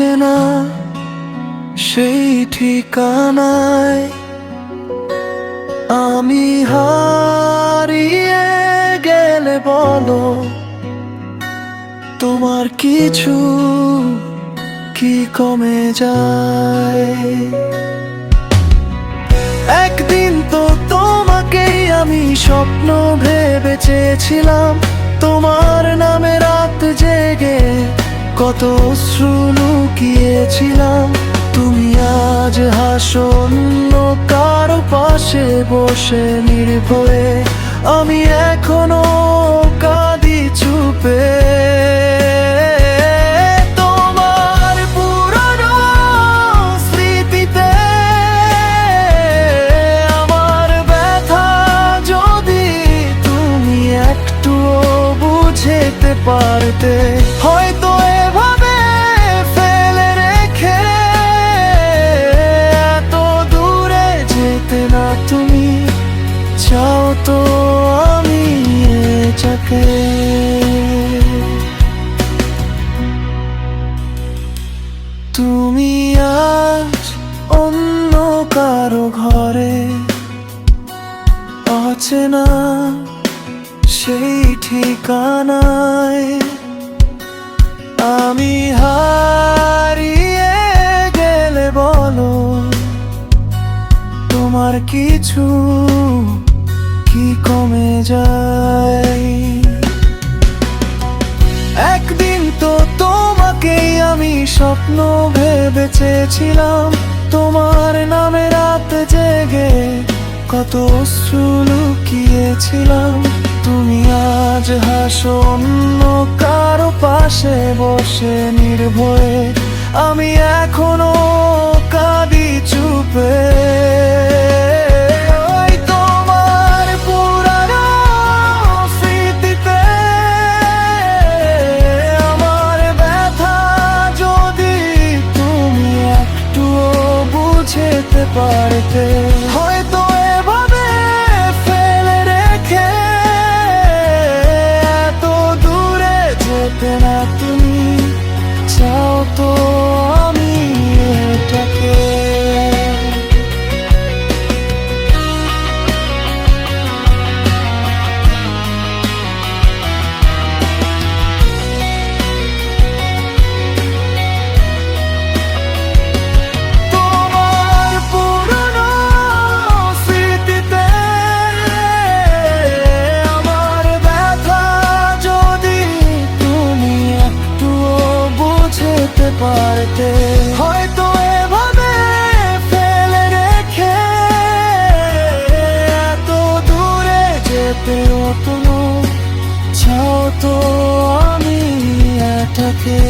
অচেনা সেই ঠিকানায় আমি হারিয়ে গেলে বলো তোমার কিছু কি কমে যায়? একদিন তো তোমাকেই আমি স্বপ্ন ভেবে চেয়েছিলাম, তোমার নামে রাত জেগে কত অশ্রু লুকিয়েছিলাম। তুমি আজ হাসো অন্য কারো পাশে বসে নির্ভয়ে, আমি এখনো কাঁদি চুপে। তোমার পুরনো স্মৃতিতে আমার ব্যথা যদি তুমি একটুও বুঝতে পারতে, হয়তো এভাবে ফেলে রেখে এত দূরে যেতে না তুমি। চাও তো আমি এটাকে। তুমি আজ অন্য কারো ঘরে, অচেনা সেই ঠিকানায় আমি হারিয়ে গেলে বলো তোমার কিছু কি কমে যায়? একদিন তো তোমাকেই আমি স্বপ্ন ভেবে চেয়েছিলাম, তোমার নামে রাত জেগে কত অশ্রু লুকিয়েছিলাম। তুমি আজ হাসো অন্য কারো পাশে বসে নির্ভয়ে, আমি এখনো কাঁদি চুপে। তোমার পুরানো স্মৃতিতে আমার ব্যথা যদি তুমি একটুও বুঝতে পারতে, হয়তো এভাবে ফেলে রেখে এত দূরে যেতে না তুমি। চাও তো আমি এটাকে। হয়তো এভাবে ফেলে রেখে এত দূরে যেতেও তুমি চাও তো আমি এটাকে।